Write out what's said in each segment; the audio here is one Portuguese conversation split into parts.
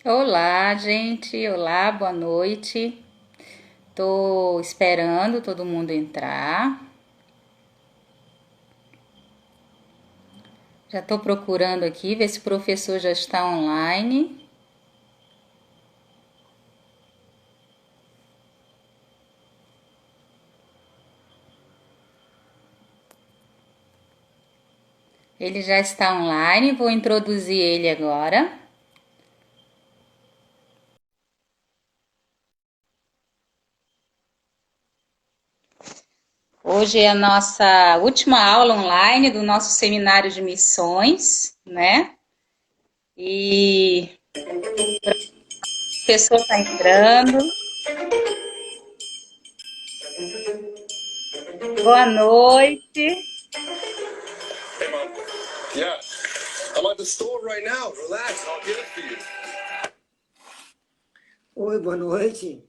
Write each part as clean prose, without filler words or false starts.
Olá, gente. Olá, boa noite. Tô esperando todo mundo entrar. Já tô procurando aqui, ver se o professor já está online. Ele já está online, vou introduzir ele agora. Hoje é a nossa última aula online do nosso seminário de missões, né? E o professor está entrando. Boa noite. Hey, Mom. Yeah. I'm at the store right now. Relax. I'll get it for you. Oi, boa noite.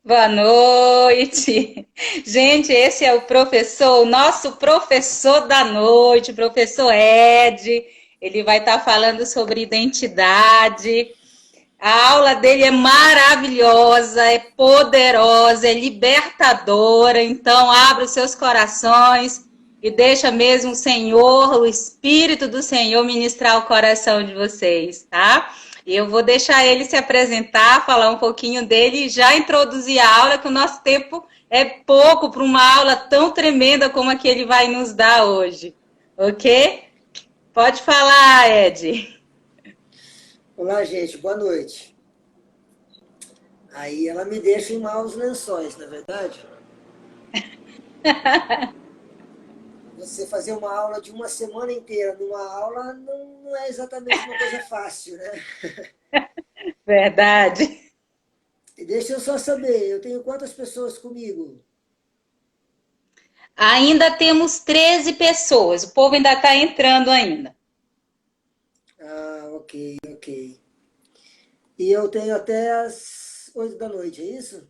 Boa noite. Gente, esse é o professor, o nosso professor da noite, o professor Ed. Ele vai estar falando sobre identidade. A aula dele é maravilhosa, é poderosa, é libertadora. Então, abra os seus corações e deixa mesmo o Senhor, o Espírito do Senhor ministrar o coração de vocês, tá? E eu vou deixar ele se apresentar, falar um pouquinho dele e já introduzir a aula, que o nosso tempo é pouco para uma aula tão tremenda como a que ele vai nos dar hoje. Ok? Pode falar, Ed. Olá, gente, boa noite. Aí ela me deixa em maus lençóis, na verdade. Você fazer uma aula de uma semana inteira numa aula não é exatamente uma coisa fácil, né? Verdade. E deixa eu só saber, eu tenho quantas pessoas comigo? Ainda temos 13 pessoas, o povo ainda está entrando ainda. Ah, ok, ok. E eu tenho até as 8 da noite, é isso?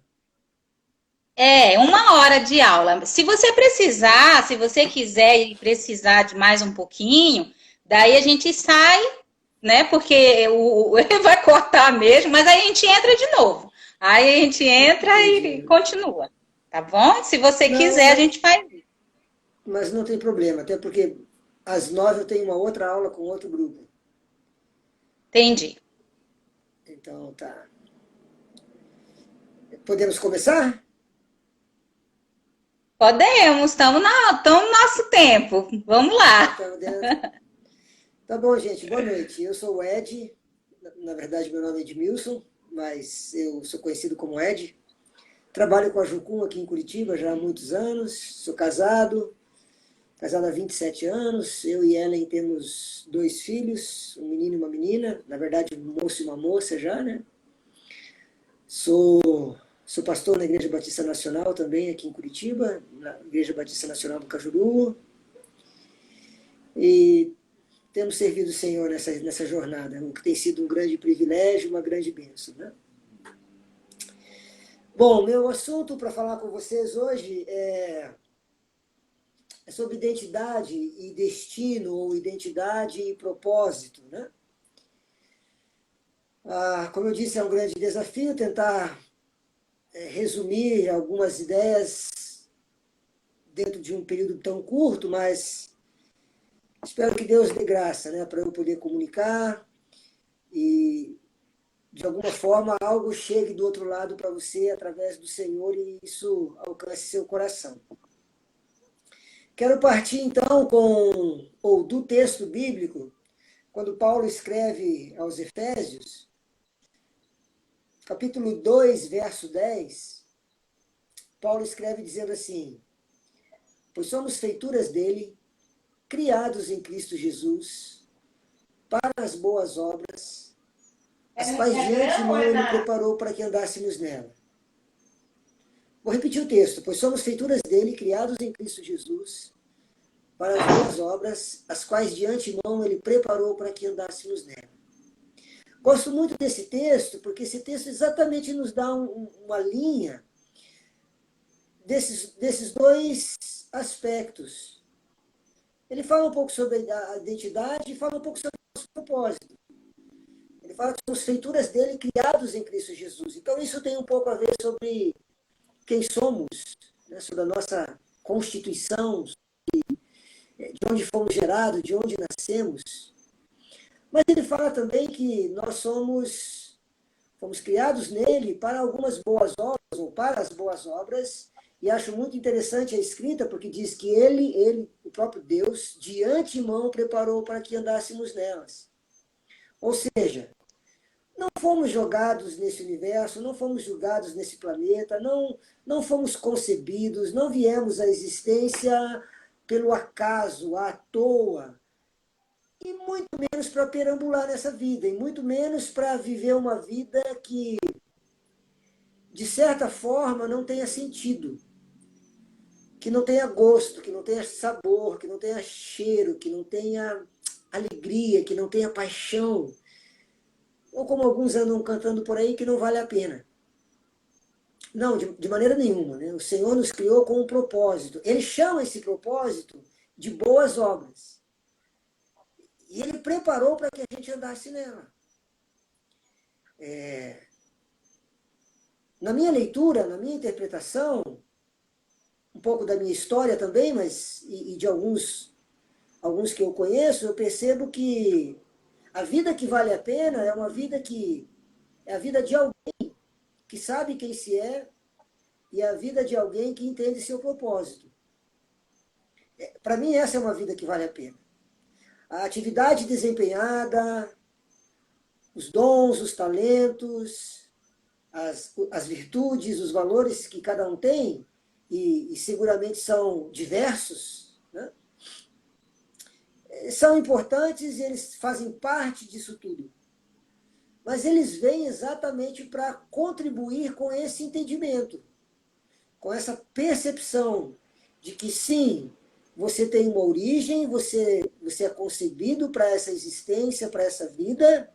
É, 1 hora de aula. Se você precisar, se você quiser e precisar de mais um pouquinho, daí a gente sai, né? Porque ele vai cortar mesmo, mas aí a gente entra de novo. Aí a gente entra e Entendi. continua, tá bom? Se você Não, quiser, a gente faz isso. mas não tem problema, até porque às 9 eu tenho uma outra aula com outro grupo. Entendi. Então tá. Podemos começar? Podemos, estamos no nosso tempo. Vamos Já lá. estamos dentro. Tá bom, gente. Boa noite. Eu sou o Ed. Na verdade, meu nome é Edmilson, mas eu sou conhecido como Ed. Trabalho com a Jucum aqui em Curitiba já há muitos anos. Sou casado há 27 anos. Eu e Ellen temos 2 filhos, um menino e uma menina. Na verdade, um moço e uma moça já, né? Sou pastor na Igreja Batista Nacional também aqui em Curitiba, na Igreja Batista Nacional do Cajuru. E temos servido o Senhor nessa jornada, o que tem sido um grande privilégio, uma grande bênção, né? Bom, meu assunto para falar com vocês hoje é sobre identidade e destino, ou identidade e propósito, né? Como eu disse, é um grande desafio tentar resumir algumas ideias dentro de um período tão curto, mas espero que Deus dê graça, né, para eu poder comunicar e de alguma forma algo chegue do outro lado para você através do Senhor e isso alcance seu coração. Quero partir então do texto bíblico, quando Paulo escreve aos Efésios, capítulo 2, verso 10, Paulo escreve dizendo assim: pois somos feituras dele, criados em Cristo Jesus, para as boas obras, as quais de antemão ele preparou para que andássemos nela. Vou repetir o texto. Pois somos feituras dele, criados em Cristo Jesus, para as boas obras, as quais de antemão ele preparou para que andássemos nela. Gosto muito desse texto, porque esse texto exatamente nos dá uma linha desses dois aspectos. Ele fala um pouco sobre a identidade e fala um pouco sobre o nosso propósito. Ele Ele fala que somos feituras dele, criados em Cristo Jesus. Então, isso tem um pouco a ver sobre quem somos, né? Sobre a nossa constituição, de onde fomos gerados, de onde nascemos. Mas ele fala também que nós fomos criados nele para algumas boas obras, ou para as boas obras, e acho muito interessante a escrita, porque diz que ele, o próprio Deus, de antemão preparou para que andássemos nelas. Ou seja, não fomos jogados nesse universo, não fomos julgados nesse planeta, não fomos concebidos, não viemos à existência pelo acaso, à toa, e muito menos para perambular nessa vida, e muito menos para viver uma vida que, de certa forma, não tenha sentido, que não tenha gosto, que não tenha sabor, que não tenha cheiro, que não tenha alegria, que não tenha paixão. Ou como alguns andam cantando por aí, que não vale a pena. Não, de maneira nenhuma, né? O Senhor nos criou com um propósito. Ele chama esse propósito de boas obras. E ele preparou para que a gente andasse nela. Na minha leitura, na minha interpretação, um pouco da minha história também, mas e de alguns que eu conheço, eu percebo que a vida que vale a pena é uma vida que é a vida de alguém que sabe quem se é e a vida de alguém que entende seu propósito. Para mim, essa é uma vida que vale a pena. A atividade desempenhada, os dons, os talentos, as virtudes, os valores que cada um tem, e seguramente são diversos, né? São importantes e eles fazem parte disso tudo. Mas eles vêm exatamente para contribuir com esse entendimento, com essa percepção de que sim, você tem uma origem, você é concebido para essa existência, para essa vida,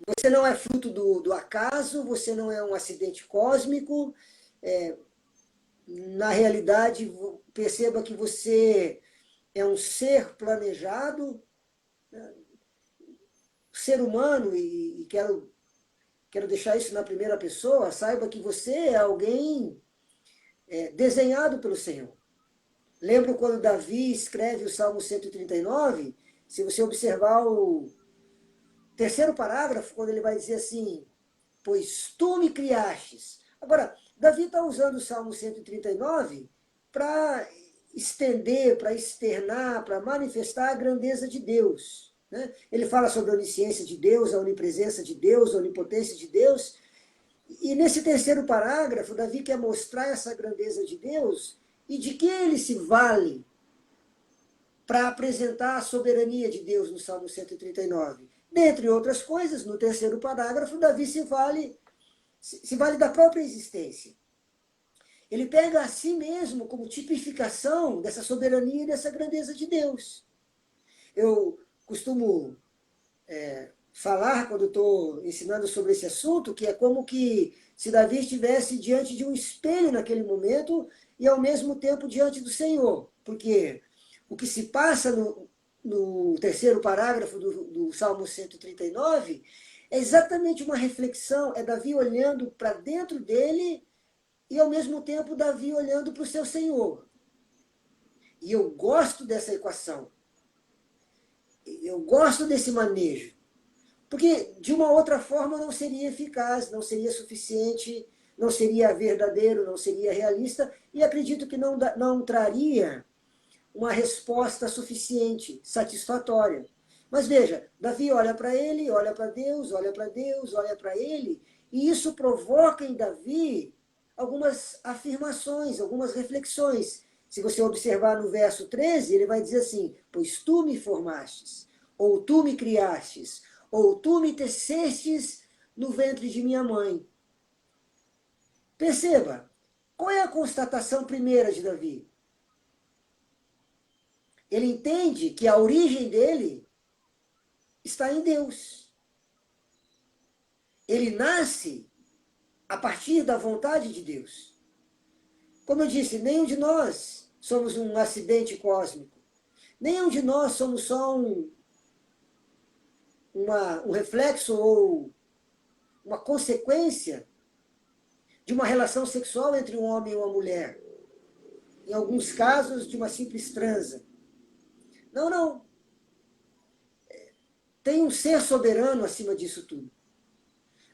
você não é fruto do acaso, você não é um acidente cósmico, na realidade, perceba que você é um ser planejado, né? Ser humano, e quero deixar isso na primeira pessoa, saiba que você é alguém desenhado pelo Senhor. Lembro quando Davi escreve o Salmo 139, se você observar o terceiro parágrafo, quando ele vai dizer assim, pois tu me criastes. Agora, Davi está usando o Salmo 139 para estender, para externar, para manifestar a grandeza de Deus, né? Ele fala sobre a onisciência de Deus, a onipresença de Deus, a onipotência de Deus. E nesse terceiro parágrafo, Davi quer mostrar essa grandeza de Deus e de que ele se vale para apresentar a soberania de Deus no Salmo 139. Dentre outras coisas, no terceiro parágrafo, Davi se vale da própria existência. Ele pega a si mesmo como tipificação dessa soberania e dessa grandeza de Deus. Eu costumo falar, quando estou ensinando sobre esse assunto, que é como que se Davi estivesse diante de um espelho naquele momento e ao mesmo tempo diante do Senhor. Porque o que se passa no terceiro parágrafo do Salmo 139 é exatamente uma reflexão, é Davi olhando para dentro dele e ao mesmo tempo Davi olhando para o seu Senhor. E eu gosto dessa equação. Eu gosto desse manejo. Porque de uma outra forma não seria eficaz, não seria suficiente, não seria verdadeiro, não seria realista, e acredito que não traria uma resposta suficiente, satisfatória. Mas veja, Davi olha para ele, olha para Deus, olha para Deus, olha para ele, e isso provoca em Davi algumas afirmações, algumas reflexões. Se você observar no verso 13, ele vai dizer assim, pois tu me formastes, ou tu me criastes, ou tu me tecestes no ventre de minha mãe. Perceba, qual é a constatação primeira de Davi? Ele entende que a origem dele está em Deus. Ele nasce a partir da vontade de Deus. Como eu disse, nenhum de nós somos um acidente cósmico. Nenhum de nós somos só um um reflexo ou uma consequência de uma relação sexual entre um homem e uma mulher. Em alguns casos, de uma simples transa. Não, não. Tem um ser soberano acima disso tudo.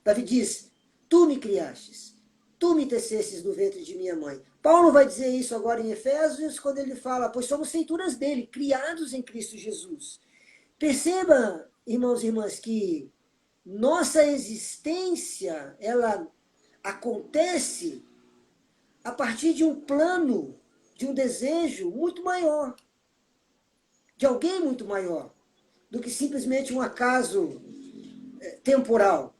Davi diz, tu me criastes, tu me tecestes do ventre de minha mãe. Paulo vai dizer isso agora em Efésios, quando ele fala, pois somos feituras dele, criados em Cristo Jesus. Perceba, irmãos e irmãs, que nossa existência, ela acontece a partir de um plano, de um desejo muito maior, de alguém muito maior, do que simplesmente um acaso temporal.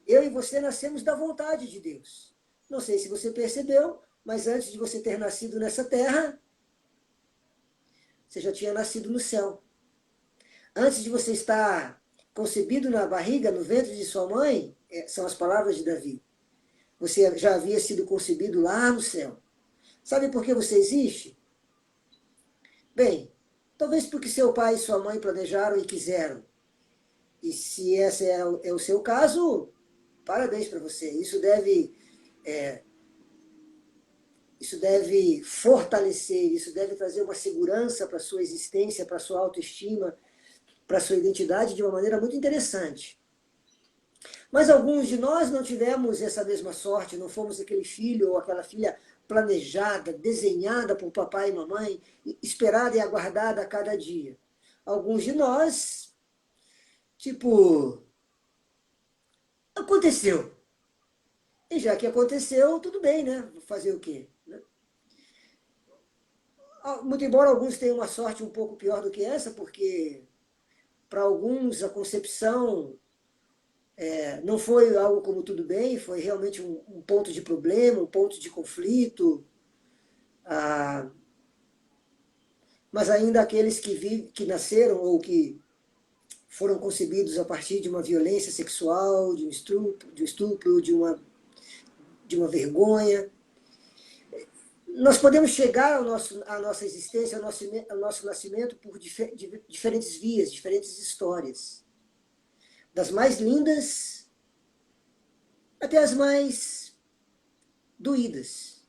Eu e você nascemos da vontade de Deus. Não sei se você percebeu, mas antes de você ter nascido nessa terra, você já tinha nascido no céu. Antes de você estar concebido na barriga, no ventre de sua mãe, são as palavras de Davi, você já havia sido concebido lá no céu. Sabe por que você existe? Bem, talvez porque seu pai e sua mãe planejaram e quiseram. E se esse é o seu caso, parabéns para você. Isso deve fortalecer, isso deve trazer uma segurança para a sua existência, para a sua autoestima, para a sua identidade de uma maneira muito interessante. Mas alguns de nós não tivemos essa mesma sorte, não fomos aquele filho ou aquela filha planejada, desenhada por papai e mamãe, esperada e aguardada a cada dia. Alguns de nós, aconteceu. E já que aconteceu, tudo bem, né? Fazer o quê? Muito embora alguns tenham uma sorte um pouco pior do que essa, porque para alguns a concepção não foi algo como tudo bem, foi realmente um ponto de problema, um ponto de conflito. Mas ainda aqueles que nasceram ou que foram concebidos a partir de uma violência sexual, de um estupro, de uma vergonha. Nós podemos chegar à nossa existência, ao nosso nascimento por diferentes vias, diferentes histórias. Das mais lindas até as mais doídas.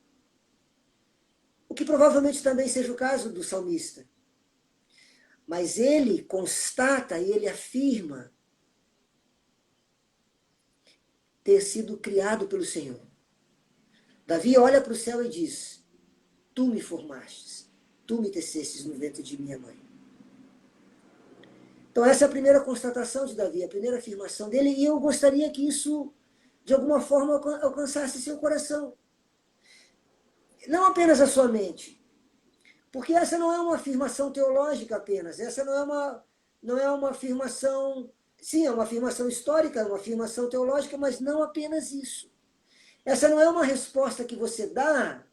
O que provavelmente também seja o caso do salmista. Mas ele constata e ele afirma ter sido criado pelo Senhor. Davi olha para o céu e diz, tu me formastes, tu me tecestes no ventre de minha mãe. Então essa é a primeira constatação de Davi, a primeira afirmação dele, e eu gostaria que isso, de alguma forma, alcançasse seu coração. Não apenas a sua mente, porque essa não é uma afirmação teológica apenas, essa não é uma afirmação, sim, é uma afirmação histórica, é uma afirmação teológica, mas não apenas isso. Essa não é uma resposta que você dá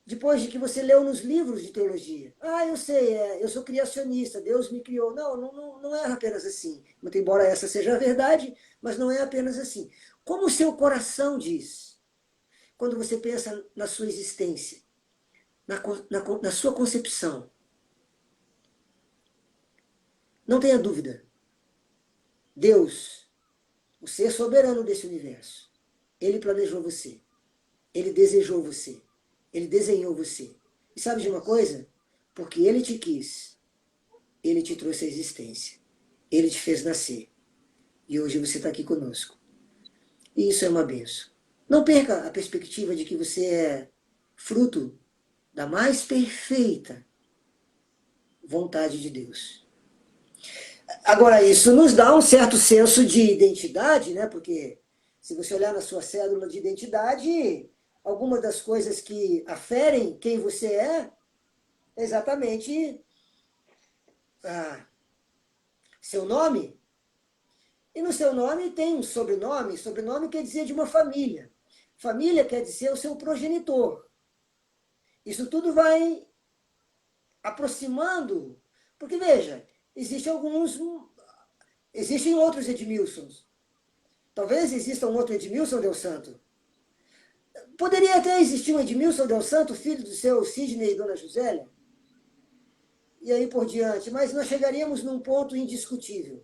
depois de que você leu nos livros de teologia. Eu sei, eu sou criacionista, Deus me criou. Não é apenas assim. Muito embora essa seja a verdade, mas não é apenas assim. Como o seu coração diz, quando você pensa na sua existência, na sua concepção. Não tenha dúvida. Deus, o ser soberano desse universo, ele planejou você. Ele desejou você. Ele desenhou você. E sabe de uma coisa? Porque ele te quis, ele te trouxe à existência. Ele te fez nascer. E hoje você está aqui conosco. E isso é uma bênção. Não perca a perspectiva de que você é fruto da mais perfeita vontade de Deus. Agora, isso nos dá um certo senso de identidade, né? Porque se você olhar na sua cédula de identidade, algumas das coisas que aferem quem você é exatamente seu nome. E no seu nome tem um sobrenome. Sobrenome quer dizer de uma família. Família quer dizer o seu progenitor. Isso tudo vai aproximando, porque veja, existem outros Edmilsons. Talvez exista um outro Edmilson Del Santo. Poderia até existir um Edmilson Del Santo, filho do seu Sidney e dona Josélia. E aí por diante. Mas nós chegaríamos num ponto indiscutível.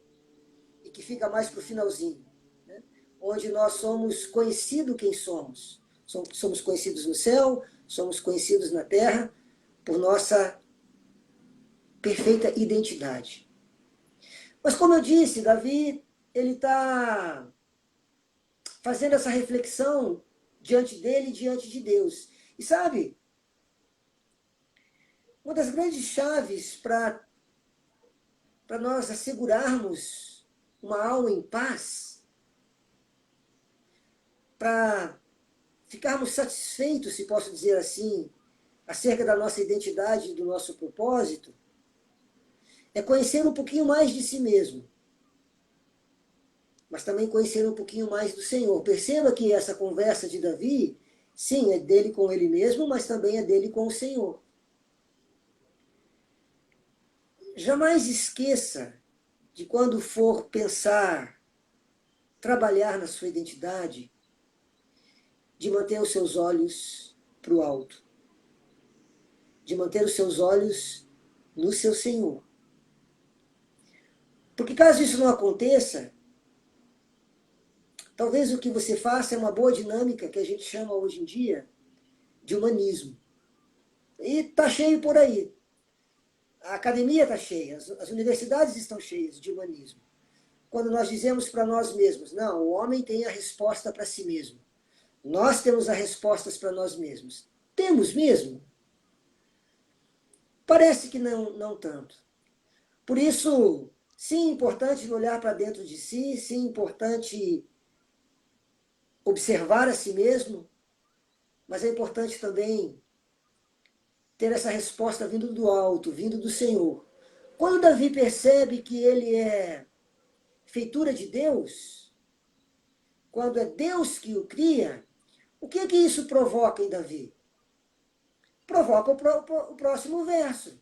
que fica mais para o finalzinho, né? Onde nós somos conhecidos quem somos. Somos conhecidos no céu, somos conhecidos na terra, por nossa perfeita identidade. Mas como eu disse, Davi, ele está fazendo essa reflexão diante dele e diante de Deus. E sabe, uma das grandes chaves para nós assegurarmos uma alma em paz, para ficarmos satisfeitos, se posso dizer assim, acerca da nossa identidade e do nosso propósito, é conhecer um pouquinho mais de si mesmo, mas também conhecer um pouquinho mais do Senhor. Perceba que essa conversa de Davi, sim, é dele com ele mesmo, mas também é dele com o Senhor. Jamais esqueça de quando for pensar, trabalhar na sua identidade, de manter os seus olhos para o alto, de manter os seus olhos no seu Senhor. Porque caso isso não aconteça, talvez o que você faça é uma boa dinâmica que a gente chama hoje em dia de humanismo. E está cheio por aí. A academia está cheia, as universidades estão cheias de humanismo. Quando nós dizemos para nós mesmos, não, o homem tem a resposta para si mesmo. Nós temos as respostas para nós mesmos. Temos mesmo? Parece que não tanto. Por isso, sim, é importante olhar para dentro de si, sim, é importante observar a si mesmo, mas é importante também ter essa resposta vindo do alto, vindo do Senhor. Quando Davi percebe que ele é feitura de Deus, quando é Deus que o cria, o que isso provoca em Davi? Provoca o próximo verso.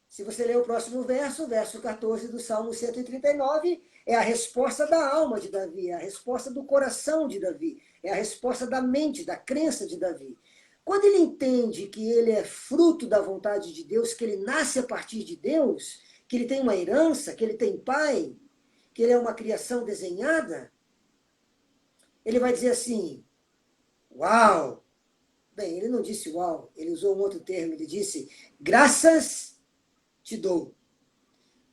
Se você ler o próximo verso, o verso 14 do Salmo 139, é a resposta da alma de Davi, é a resposta do coração de Davi, é a resposta da mente, da crença de Davi. Quando ele entende que ele é fruto da vontade de Deus, que ele nasce a partir de Deus, que ele tem uma herança, que ele tem pai, que ele é uma criação desenhada, ele vai dizer assim, uau! Bem, ele não disse uau, ele usou um outro termo, ele disse, graças te dou.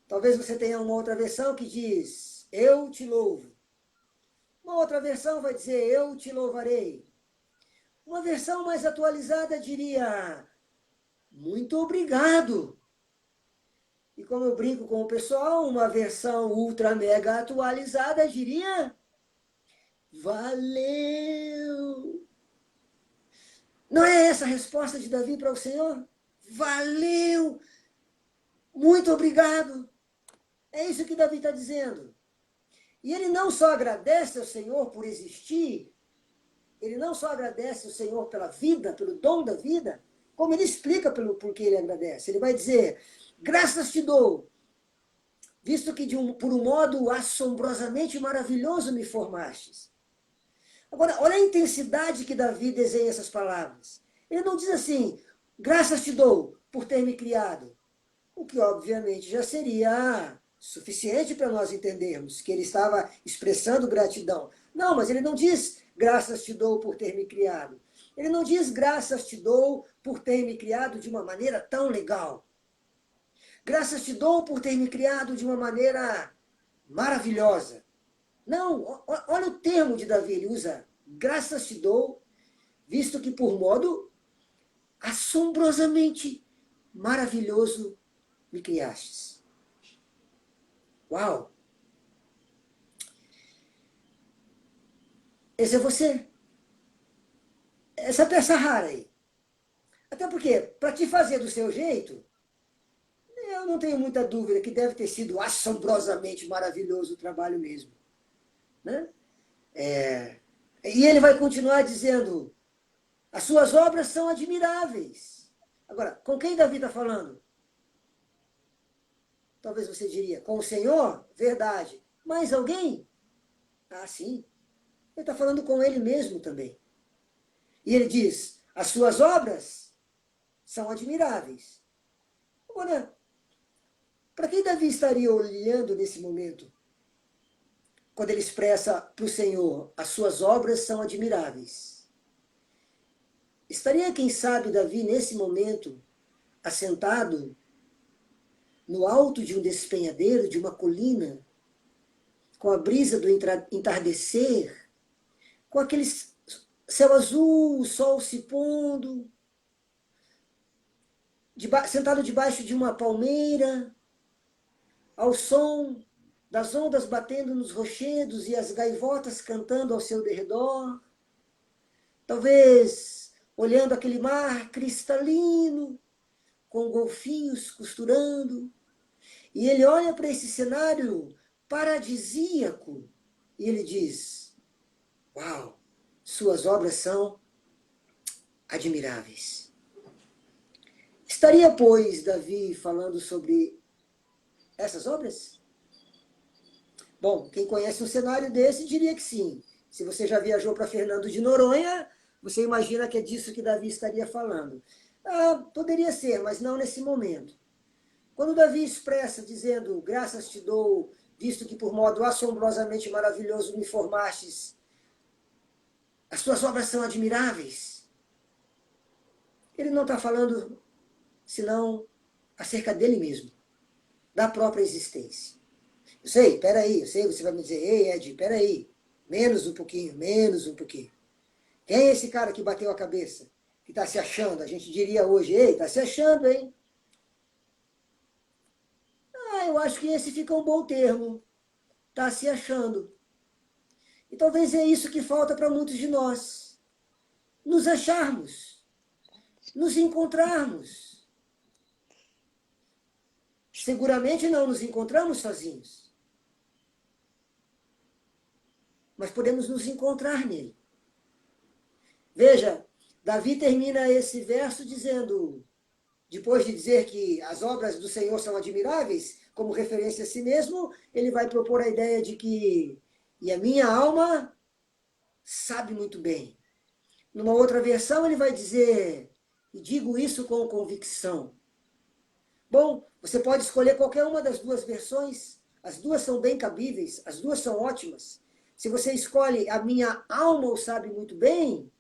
Talvez você tenha uma outra versão que diz, eu te louvo. Uma outra versão vai dizer, eu te louvarei. Uma versão mais atualizada diria, muito obrigado. E como eu brinco com o pessoal, uma versão ultra mega atualizada diria, valeu. Não é essa a resposta de Davi para o Senhor? Valeu! Muito obrigado! É isso que Davi está dizendo. E ele não só agradece ao Senhor por existir, ele não só agradece ao Senhor pela vida, pelo dom da vida, como ele explica por que ele agradece. Ele vai dizer, graças te dou, visto que por um modo assombrosamente maravilhoso me formastes. Agora, olha a intensidade que Davi desenha essas palavras. Ele não diz assim, graças te dou por ter me criado. O que, obviamente, já seria suficiente para nós entendermos que ele estava expressando gratidão. Não, mas ele não diz, graças te dou por ter me criado. Ele não diz, graças te dou por ter me criado de uma maneira tão legal. Graças te dou por ter me criado de uma maneira maravilhosa. Não, olha o termo de Davi, ele usa graças te dou, visto que por modo assombrosamente maravilhoso me criastes. Uau! Esse é você. Essa peça rara aí. Até porque, para te fazer do seu jeito, eu não tenho muita dúvida que deve ter sido assombrosamente maravilhoso o trabalho mesmo. Né? E ele vai continuar dizendo, as suas obras são admiráveis. Agora, com quem Davi está falando? Talvez você diria, com o Senhor? Verdade. Mais alguém? Ah, sim. Ele está falando com ele mesmo também. E ele diz, as suas obras são admiráveis. Agora, para quem Davi estaria olhando nesse momento? quando ele expressa para o Senhor, as suas obras são admiráveis. Estaria, quem sabe, Davi, nesse momento, assentado no alto de um despenhadeiro, de uma colina, com a brisa do entardecer, com aquele céu azul, o sol se pondo, sentado debaixo de uma palmeira, ao som das ondas batendo nos rochedos e as gaivotas cantando ao seu derredor, talvez olhando aquele mar cristalino, com golfinhos costurando, e ele olha para esse cenário paradisíaco e ele diz: uau, suas obras são admiráveis. Estaria, pois, Davi falando sobre essas obras? Bom, quem conhece um cenário desse diria que sim. Se você já viajou para Fernando de Noronha, você imagina que é disso que Davi estaria falando. Poderia ser, mas não nesse momento. Quando Davi expressa dizendo: graças te dou, visto que por modo assombrosamente maravilhoso me formastes, as tuas obras são admiráveis. Ele não está falando senão acerca dele mesmo, da própria existência. Eu sei, você vai me dizer: ei, Ed, peraí, menos um pouquinho. Quem é esse cara que bateu a cabeça, que está se achando? A gente diria hoje: ei, está se achando, hein? Eu acho que esse fica um bom termo, está se achando. E talvez é isso que falta para muitos de nós, nos acharmos, nos encontrarmos. Seguramente não nos encontramos sozinhos, mas podemos nos encontrar nele. Veja, Davi termina esse verso dizendo, depois de dizer que as obras do Senhor são admiráveis, como referência a si mesmo, ele vai propor a ideia de que, e a minha alma sabe muito bem. Numa outra versão ele vai dizer, e digo isso com convicção. Bom, você pode escolher qualquer uma das duas versões, as duas são bem cabíveis, as duas são ótimas. Se você escolhe a minha alma o sabe muito bem,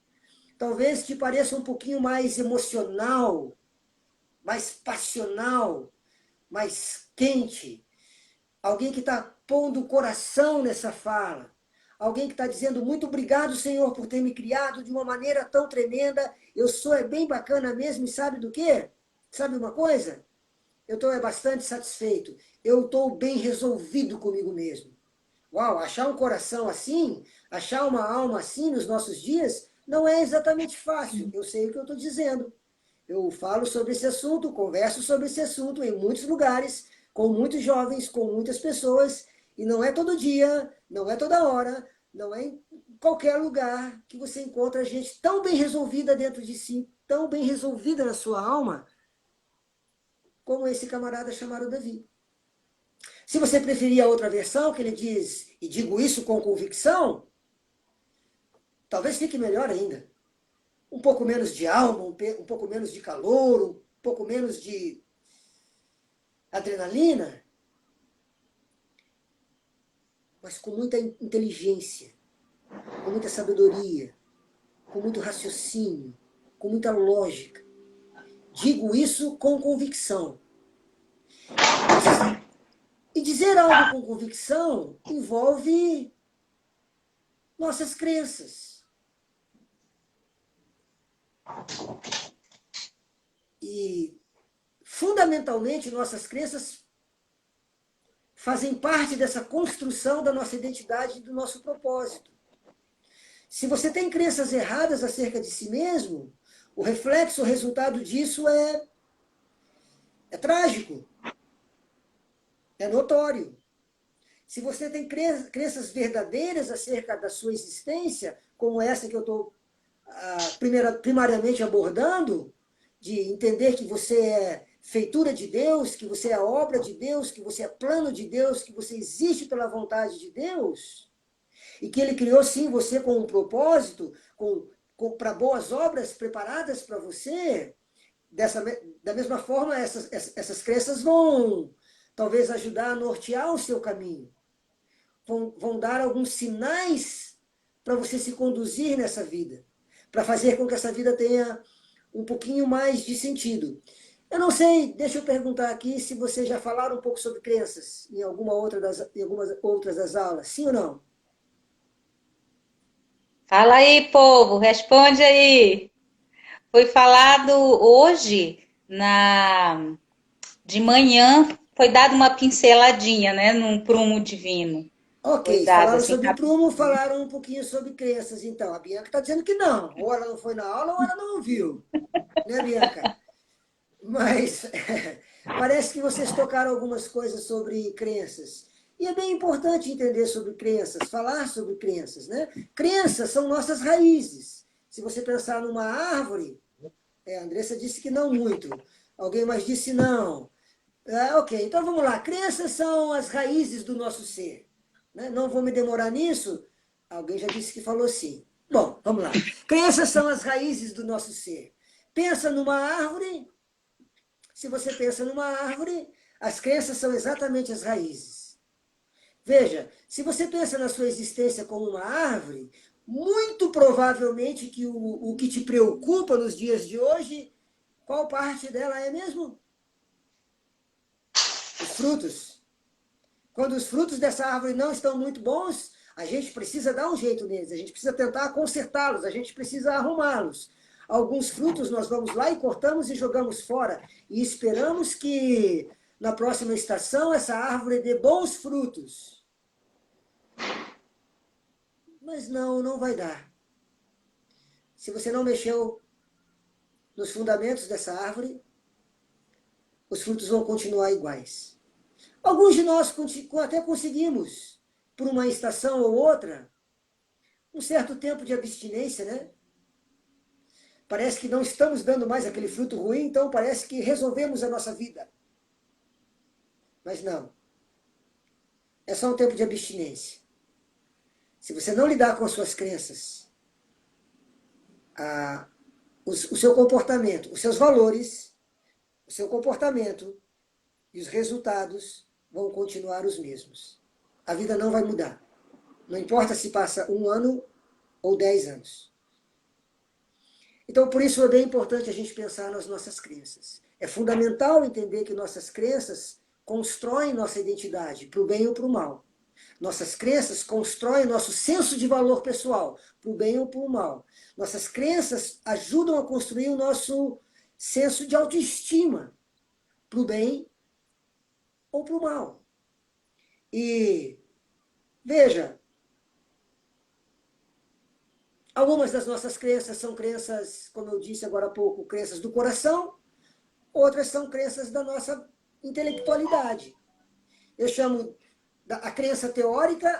talvez te pareça um pouquinho mais emocional, mais passional, mais quente. Alguém que está pondo o coração nessa fala. Alguém que está dizendo: muito obrigado, Senhor, por ter me criado de uma maneira tão tremenda. Eu sou bem bacana mesmo, e sabe do quê? Sabe uma coisa? Eu estou bastante satisfeito. Eu estou bem resolvido comigo mesmo. Uau, achar um coração assim, achar uma alma assim nos nossos dias, não é exatamente fácil. Eu sei o que eu estou dizendo. Eu falo sobre esse assunto, converso sobre esse assunto em muitos lugares, com muitos jovens, com muitas pessoas, e não é todo dia, não é toda hora, não é em qualquer lugar que você encontra gente tão bem resolvida dentro de si, tão bem resolvida na sua alma, como esse camarada chamado Davi. Se você preferir a outra versão, que ele diz, e digo isso com convicção, talvez fique melhor ainda. Um pouco menos de alma, um pouco menos de calor, um pouco menos de adrenalina, mas com muita inteligência, com muita sabedoria, com muito raciocínio, com muita lógica. Digo isso com convicção. E dizer algo com convicção envolve nossas crenças. E, fundamentalmente, nossas crenças fazem parte dessa construção da nossa identidade e do nosso propósito. Se você tem crenças erradas acerca de si mesmo, o reflexo, o resultado disso é trágico. É notório. Se você tem crenças verdadeiras acerca da sua existência, como essa que eu estou primariamente abordando, de entender que você é feitura de Deus, que você é obra de Deus, que você é plano de Deus, que você existe pela vontade de Deus, e que Ele criou sim você com um propósito, para boas obras preparadas para você, da mesma forma essas crenças vão talvez ajudar a nortear o seu caminho. vão dar alguns sinais para você se conduzir nessa vida, para fazer com que essa vida tenha um pouquinho mais de sentido. Eu não sei, deixa eu perguntar aqui se vocês já falaram um pouco sobre crenças em algumas outras das aulas, sim ou não? Fala aí, povo, responde aí. Foi falado hoje de manhã, foi dado uma pinceladinha, né, num prumo divino. Foi Ok, dado falaram assim, sobre prumo, falaram um pouquinho sobre crenças, então. A Bianca está dizendo que não. Ou ela não foi na aula ou ela não ouviu. Né, Bianca? Mas parece que vocês tocaram algumas coisas sobre crenças. E é bem importante entender sobre crenças, falar sobre crenças, né? Crenças são nossas raízes. Se você pensar numa árvore, a Andressa disse que não muito. Alguém mais disse não. Ok, então vamos lá. Crenças são as raízes do nosso ser. Né? Não vou me demorar nisso. Alguém já disse que falou sim. Bom, vamos lá. Crenças são as raízes do nosso ser. Pensa numa árvore. Se você pensa numa árvore, as crenças são exatamente as raízes. Veja, se você pensa na sua existência como uma árvore, muito provavelmente que o que te preocupa nos dias de hoje, qual parte dela é mesmo? Os frutos. Quando os frutos dessa árvore não estão muito bons, a gente precisa dar um jeito neles, a gente precisa tentar consertá-los, a gente precisa arrumá-los. Alguns frutos nós vamos lá e cortamos e jogamos fora, e esperamos que na próxima estação essa árvore dê bons frutos. Mas não, não vai dar. Se você não mexeu nos fundamentos dessa árvore, os frutos vão continuar iguais. Alguns de nós até conseguimos, por uma estação ou outra, um certo tempo de abstinência, né? Parece que não estamos dando mais aquele fruto ruim, então parece que resolvemos a nossa vida. Mas não. É só um tempo de abstinência. Se você não lidar com as suas crenças, o seu comportamento, os seus valores, o seu comportamento e os resultados vão continuar os mesmos. A vida não vai mudar. Não importa se passa 1 ano ou 10 anos. Então, por isso é bem importante a gente pensar nas nossas crenças. É fundamental entender que nossas crenças constroem nossa identidade, para o bem ou para o mal. Nossas crenças constroem nosso senso de valor pessoal, para o bem ou para o mal. Nossas crenças ajudam a construir o nosso senso de autoestima, para o bem ou para o mal. E, veja, algumas das nossas crenças são crenças, como eu disse agora há pouco, crenças do coração, outras são crenças da nossa intelectualidade. Eu chamo a crença teórica,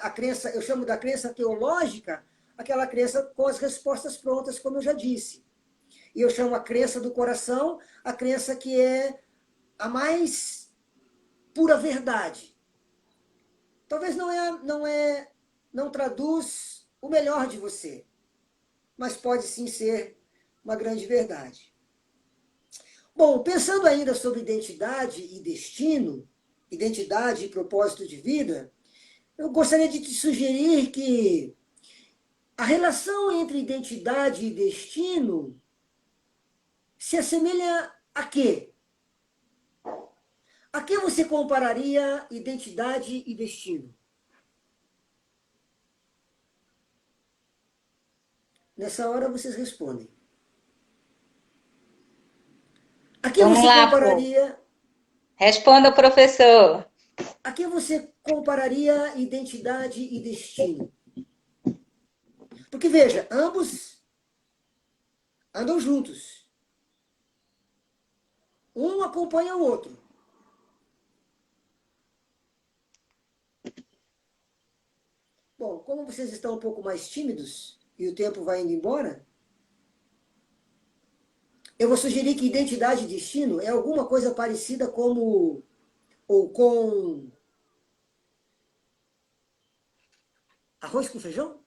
eu chamo da crença teológica, aquela crença com as respostas prontas, como eu já disse. E eu chamo a crença do coração, a crença que é a mais pura verdade. Talvez não traduz o melhor de você, mas pode sim ser uma grande verdade. Bom, pensando ainda sobre identidade e destino, identidade e propósito de vida, eu gostaria de te sugerir que a relação entre identidade e destino se assemelha a quê? A que você compararia identidade e destino? Nessa hora vocês respondem. A que Vamos você lá, povo. compararia? Responda o professor. A que você compararia identidade e destino? Porque veja, ambos andam juntos. Um acompanha o outro. Bom, como vocês estão um pouco mais tímidos e o tempo vai indo embora, eu vou sugerir que identidade e destino é alguma coisa parecida como ou com arroz com feijão,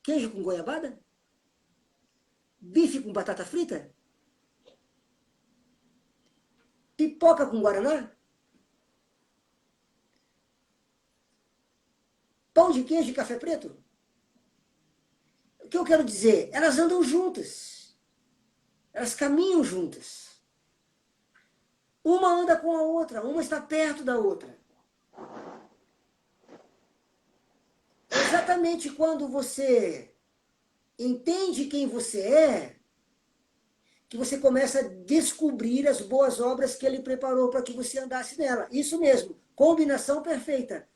queijo com goiabada, bife com batata frita, pipoca com guaraná. pão de queijo e café preto? O que eu quero dizer? Elas andam juntas. Elas caminham juntas. Uma anda com a outra, uma está perto da outra. Exatamente quando você entende quem você é, que você começa a descobrir as boas obras que ele preparou para que você andasse nela. Isso mesmo, combinação perfeita.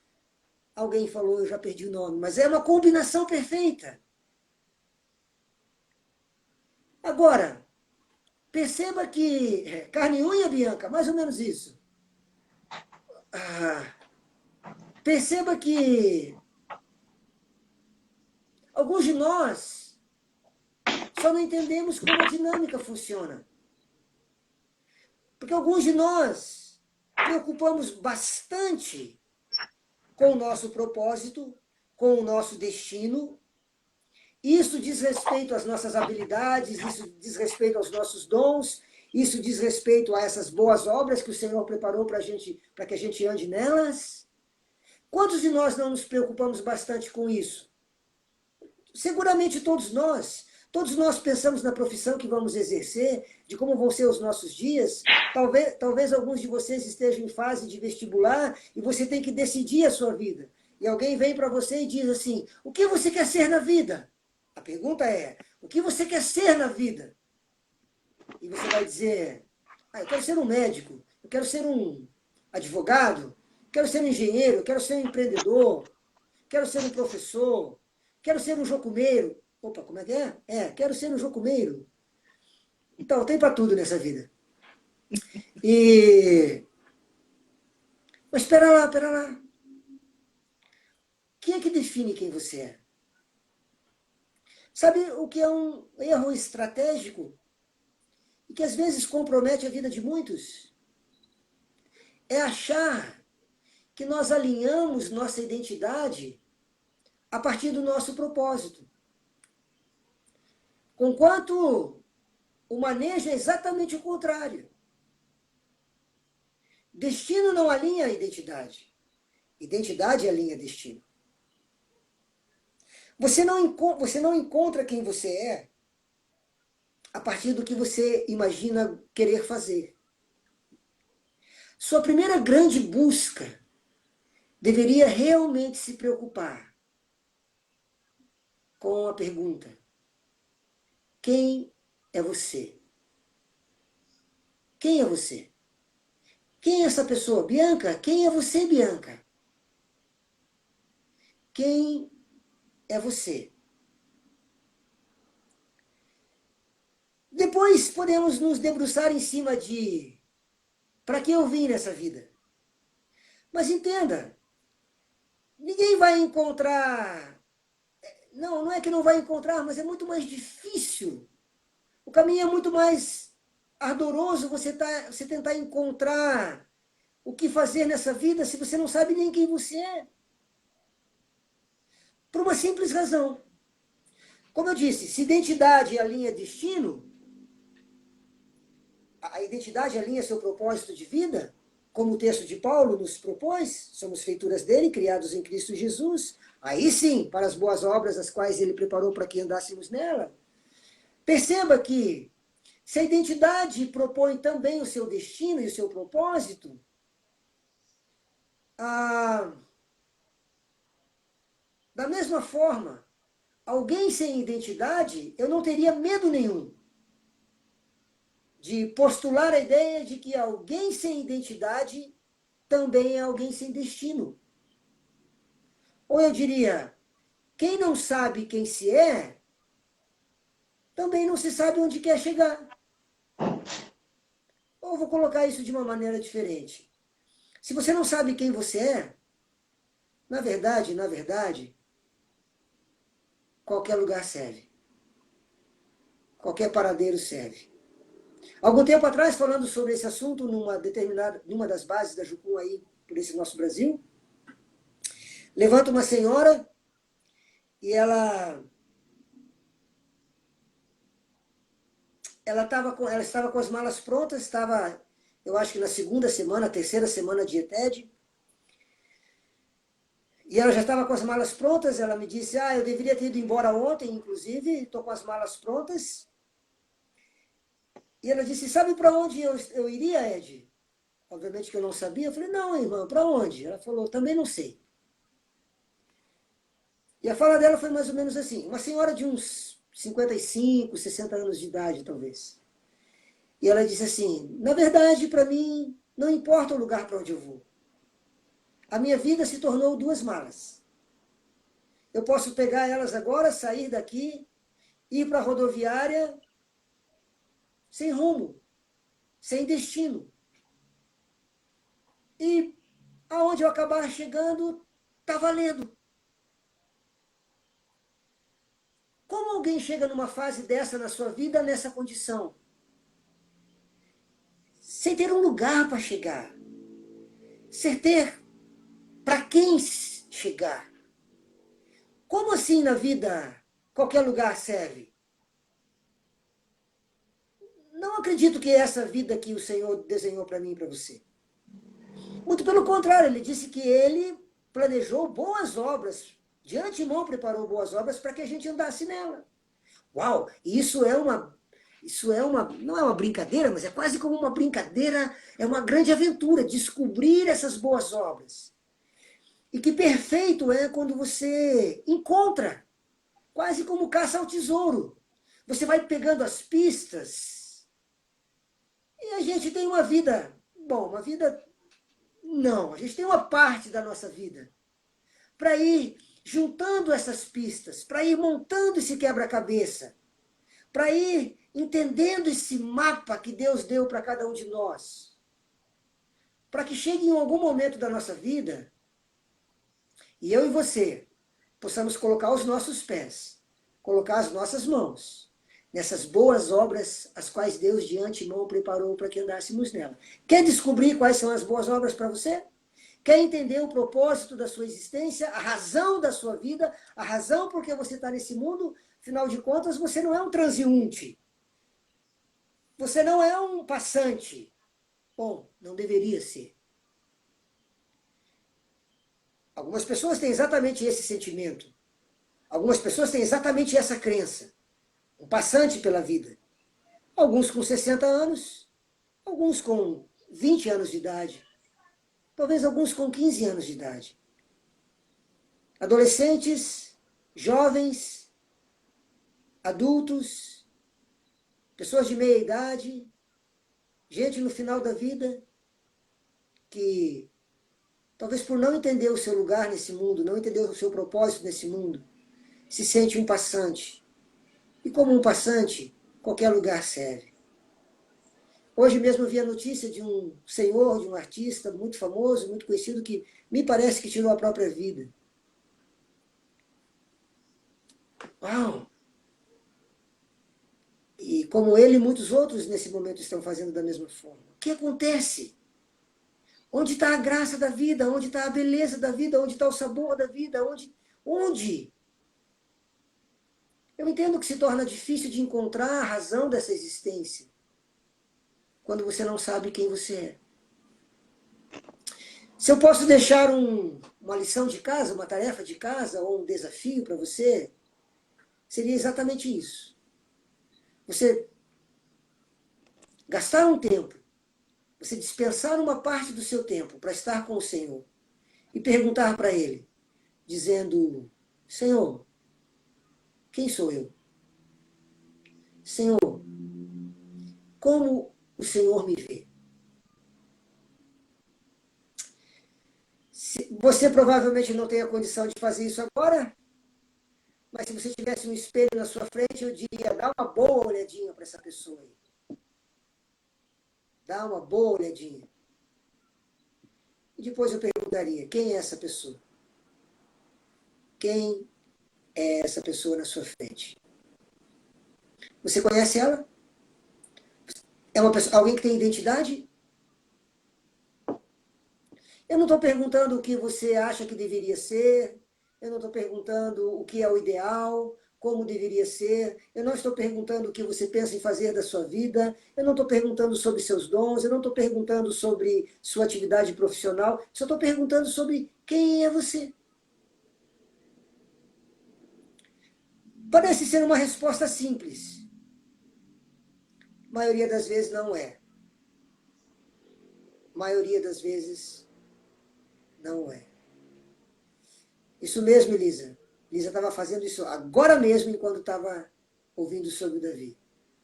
Alguém falou, eu já perdi o nome, mas é uma combinação perfeita. Agora, perceba que, carne e unha, Bianca, mais ou menos isso. Perceba que alguns de nós só não entendemos como a dinâmica funciona. Porque alguns de nós preocupamos bastante com o nosso propósito, com o nosso destino. Isso diz respeito às nossas habilidades, isso diz respeito aos nossos dons, isso diz respeito a essas boas obras que o Senhor preparou para que a gente ande nelas. Quantos de nós não nos preocupamos bastante com isso? Seguramente todos nós. Todos nós pensamos na profissão que vamos exercer, de como vão ser os nossos dias. Talvez alguns de vocês estejam em fase de vestibular e você tem que decidir a sua vida. E alguém vem para você e diz assim, o que você quer ser na vida? A pergunta é, o que você quer ser na vida? E você vai dizer, eu quero ser um médico, eu quero ser um advogado, quero ser um engenheiro, quero ser um empreendedor, quero ser um professor, quero ser um jocumeiro. Opa, como é que é? Quero ser um jocumeiro. Então, tem para tudo nessa vida. Mas espera lá, espera lá. Quem é que define quem você é? Sabe o que é um erro estratégico? E que às vezes compromete a vida de muitos? É achar que nós alinhamos nossa identidade a partir do nosso propósito. Conquanto o manejo é exatamente o contrário. Destino não alinha a identidade. Identidade alinha destino. Você não encontra quem você é a partir do que você imagina querer fazer. Sua primeira grande busca deveria realmente se preocupar com a pergunta: quem é você? Quem é você? Quem é essa pessoa? Bianca, quem é você, Bianca? Quem é você? Depois podemos nos debruçar em cima de para que eu vim nessa vida. Mas entenda, ninguém vai encontrar. Não é que não vai encontrar, mas é muito mais difícil. O caminho é muito mais ardoroso você tentar encontrar o que fazer nessa vida se você não sabe nem quem você é. Por uma simples razão. Como eu disse, se identidade alinha destino, a identidade alinha seu propósito de vida, como o texto de Paulo nos propôs, somos feituras dele, criados em Cristo Jesus, aí sim, para as boas obras as quais ele preparou para que andássemos nela. Perceba que, se a identidade propõe também o seu destino e o seu propósito, da mesma forma, alguém sem identidade, eu não teria medo nenhum de postular a ideia de que alguém sem identidade também é alguém sem destino. Ou eu diria, quem não sabe quem se é, também não se sabe onde quer chegar. Ou vou colocar isso de uma maneira diferente. Se você não sabe quem você é, na verdade, qualquer lugar serve. Qualquer paradeiro serve. Algum tempo atrás, falando sobre esse assunto, numa das bases da Jucum aí, por esse nosso Brasil, levanta uma senhora e ela estava com as malas prontas, estava, eu acho que na terceira semana de ETED, E ela já estava com as malas prontas, ela me disse, eu deveria ter ido embora ontem, inclusive, estou com as malas prontas. E ela disse, sabe para onde eu iria, Ed? Obviamente que eu não sabia. Eu falei, não, irmã, para onde? Ela falou, também não sei. E a fala dela foi mais ou menos assim, uma senhora de uns 55, 60 anos de idade, talvez. E ela disse assim, na verdade, para mim, não importa o lugar para onde eu vou. A minha vida se tornou 2 malas. Eu posso pegar elas agora, sair daqui, ir para a rodoviária sem rumo, sem destino. E aonde eu acabar chegando, está valendo. Como alguém chega numa fase dessa na sua vida, nessa condição? Sem ter um lugar para chegar. Sem ter para quem chegar. Como assim na vida qualquer lugar serve? Não acredito que é essa vida que o Senhor desenhou para mim e para você. Muito pelo contrário, ele disse que ele planejou boas obras, de antemão preparou boas obras para que a gente andasse nela. Uau, isso é uma, não é uma brincadeira, mas é quase como uma brincadeira, é uma grande aventura, descobrir essas boas obras. E que perfeito é quando você encontra, quase como caça ao tesouro. Você vai pegando as pistas e a gente tem uma vida, uma vida, não, a gente tem uma parte da nossa vida para ir juntando essas pistas, para ir montando esse quebra-cabeça, para ir entendendo esse mapa que Deus deu para cada um de nós, para que chegue em algum momento da nossa vida e eu e você possamos colocar os nossos pés, colocar as nossas mãos nessas boas obras as quais Deus de antemão preparou para que andássemos nela. Quer descobrir quais são as boas obras para você? Quer entender o propósito da sua existência, a razão da sua vida, a razão por que você está nesse mundo? Afinal de contas, você não é um transeunte. Você não é um passante. Bom, não deveria ser. Algumas pessoas têm exatamente esse sentimento. Algumas pessoas têm exatamente essa crença. Um passante pela vida. Alguns com 60 anos, alguns com 20 anos de idade, talvez alguns com 15 anos de idade. Adolescentes, jovens, adultos, pessoas de meia idade, gente no final da vida que, talvez por não entender o seu lugar nesse mundo, não entender o seu propósito nesse mundo, se sente um passante. E como um passante, qualquer lugar serve. Hoje mesmo eu vi a notícia de um senhor, de um artista muito famoso, muito conhecido, que me parece que tirou a própria vida. Uau! E como ele e muitos outros nesse momento estão fazendo da mesma forma. O que acontece? Onde está a graça da vida? Onde está a beleza da vida? Onde está o sabor da vida? Onde? Eu entendo que se torna difícil de encontrar a razão dessa existência quando você não sabe quem você é. Se eu posso deixar uma lição de casa, uma tarefa de casa ou um desafio para você, seria exatamente isso. Você gastar um tempo, você dispensar uma parte do seu tempo para estar com o Senhor e perguntar para Ele, dizendo, Senhor, quem sou eu? Senhor, como o Senhor me vê? Você provavelmente não tem a condição de fazer isso agora, mas se você tivesse um espelho na sua frente, eu diria, dá uma boa olhadinha para essa pessoa aí. Dá uma boa olhadinha. E depois eu perguntaria, quem é essa pessoa? Quem é essa pessoa na sua frente? Você conhece ela? É uma pessoa, alguém que tem identidade? Eu não estou perguntando o que você acha que deveria ser, eu não estou perguntando o que é o ideal, como deveria ser, eu não estou perguntando o que você pensa em fazer da sua vida, eu não estou perguntando sobre seus dons, eu não estou perguntando sobre sua atividade profissional, só estou perguntando sobre quem é você. Parece ser uma resposta simples. A maioria das vezes não é. A maioria das vezes não é. Isso mesmo, Elisa. Elisa estava fazendo isso agora mesmo, enquanto estava ouvindo sobre Davi.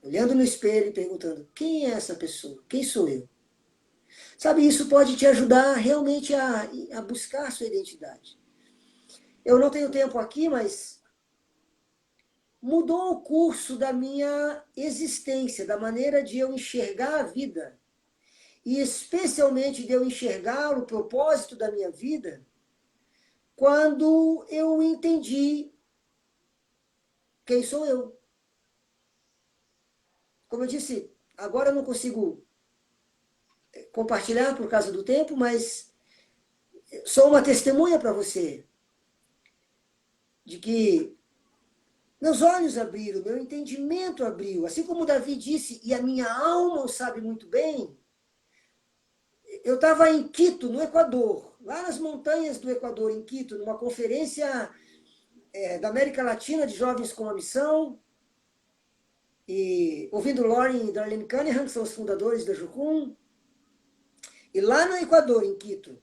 Olhando no espelho e perguntando, quem é essa pessoa? Quem sou eu? Sabe, isso pode te ajudar realmente a buscar a sua identidade. Eu não tenho tempo aqui, mas mudou o curso da minha existência, da maneira de eu enxergar a vida. E especialmente de eu enxergar o propósito da minha vida, quando eu entendi quem sou eu. Como eu disse, agora eu não consigo compartilhar por causa do tempo, mas sou uma testemunha para você de que meus olhos abriram, meu entendimento abriu. Assim como Davi disse, e a minha alma o sabe muito bem, eu estava em Quito, no Equador, lá nas montanhas do Equador, em Quito, numa conferência da América Latina de Jovens com a Missão, e ouvindo Lauren e Darlene Cunningham, que são os fundadores da Jucum. E lá no Equador, em Quito,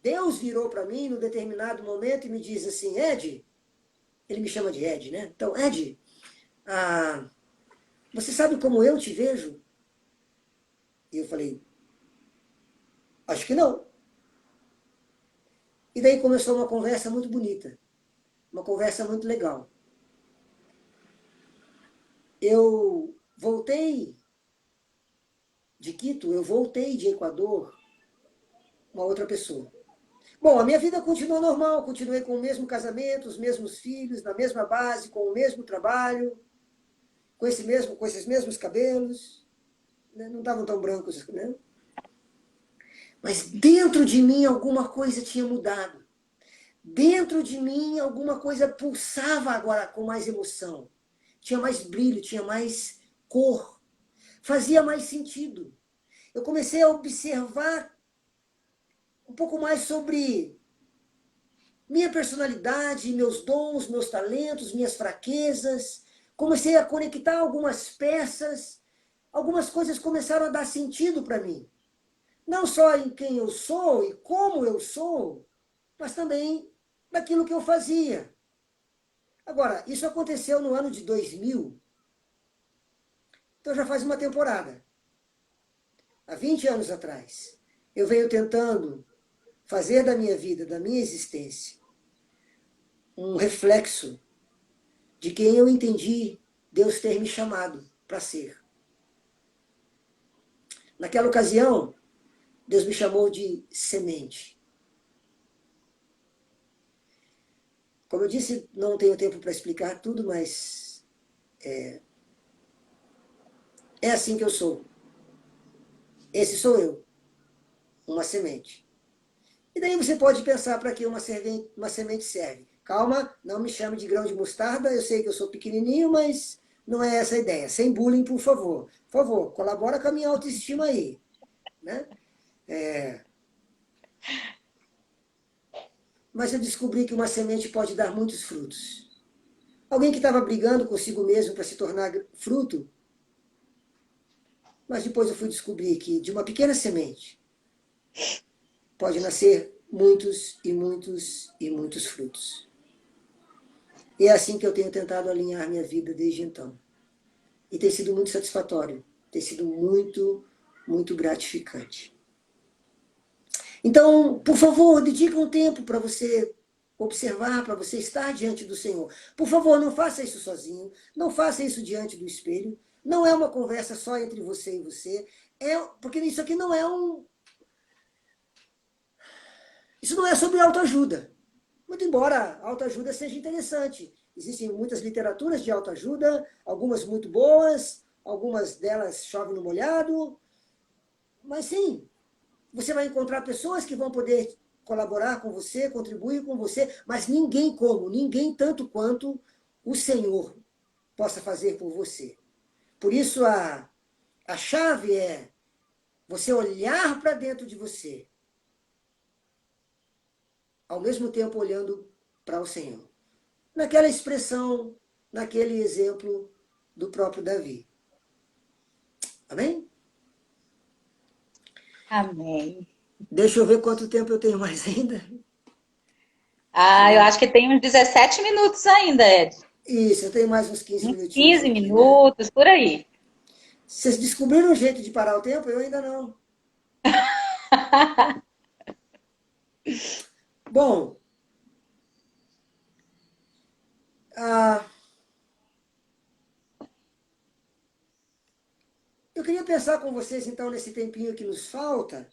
Deus virou para mim num determinado momento e me diz assim, Ed, ele me chama de Ed, né? Então, Ed, você sabe como eu te vejo? E eu falei, acho que não. E daí começou uma conversa muito bonita, uma conversa muito legal. Eu voltei de Quito, eu voltei de Equador, uma outra pessoa. Bom, a minha vida continuou normal, continuei com o mesmo casamento, os mesmos filhos, na mesma base, com o mesmo trabalho, com esses mesmos cabelos, né? Não estavam tão brancos, né? Mas dentro de mim alguma coisa tinha mudado. Dentro de mim alguma coisa pulsava agora com mais emoção. Tinha mais brilho, tinha mais cor. Fazia mais sentido. Eu comecei a observar um pouco mais sobre minha personalidade, meus dons, meus talentos, minhas fraquezas. Comecei a conectar algumas peças. Algumas coisas começaram a dar sentido para mim. Não só em quem eu sou e como eu sou, mas também naquilo que eu fazia. Agora, isso aconteceu no ano de 2000. Então já faz uma temporada. Há 20 anos atrás. Eu venho tentando fazer da minha vida, da minha existência, um reflexo de quem eu entendi Deus ter me chamado para ser. Naquela ocasião, Deus me chamou de semente. Como eu disse, não tenho tempo para explicar tudo, mas é assim que eu sou. Esse sou eu, uma semente. E daí você pode pensar para que uma semente serve. Calma, não me chame de grão de mostarda, eu sei que eu sou pequenininho, mas não é essa a ideia. Sem bullying, por favor. Por favor, colabora com a minha autoestima aí. Né? Mas eu descobri que uma semente pode dar muitos frutos. Alguém que estava brigando consigo mesmo para se tornar fruto, mas depois eu fui descobrir que de uma pequena semente pode nascer muitos e muitos e muitos frutos. E é assim que eu tenho tentado alinhar minha vida desde então. E tem sido muito satisfatório, tem sido muito, muito gratificante. Então, por favor, dedique um tempo para você observar, para você estar diante do Senhor. Por favor, não faça isso sozinho, não faça isso diante do espelho. Não é uma conversa só entre você e você, porque isso aqui não é isso não é sobre autoajuda. Muito embora a autoajuda seja interessante. Existem muitas literaturas de autoajuda, algumas muito boas, algumas delas chovem no molhado, mas sim, você vai encontrar pessoas que vão poder colaborar com você, contribuir com você, mas ninguém tanto quanto o Senhor possa fazer por você. Por isso a chave é você olhar para dentro de você, ao mesmo tempo olhando para o Senhor. naquela expressão, naquele exemplo do próprio Davi. Amém? Amém. Deixa eu ver quanto tempo eu tenho mais ainda. Ah, eu acho que tem uns 17 minutos ainda, Ed. Isso, eu tenho mais uns 15 Uns minutinhos 15 aqui, né? minutos, por aí. Vocês descobriram um jeito de parar o tempo? Eu ainda não. Bom, ah, eu queria pensar com vocês, então, nesse tempinho que nos falta,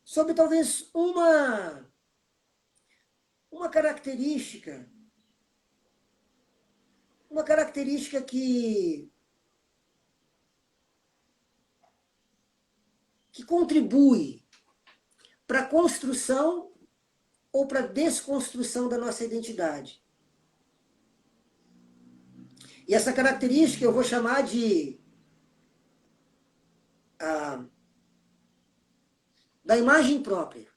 sobre talvez uma característica que contribui para a construção ou para a desconstrução da nossa identidade. E essa característica eu vou chamar ah, da imagem própria.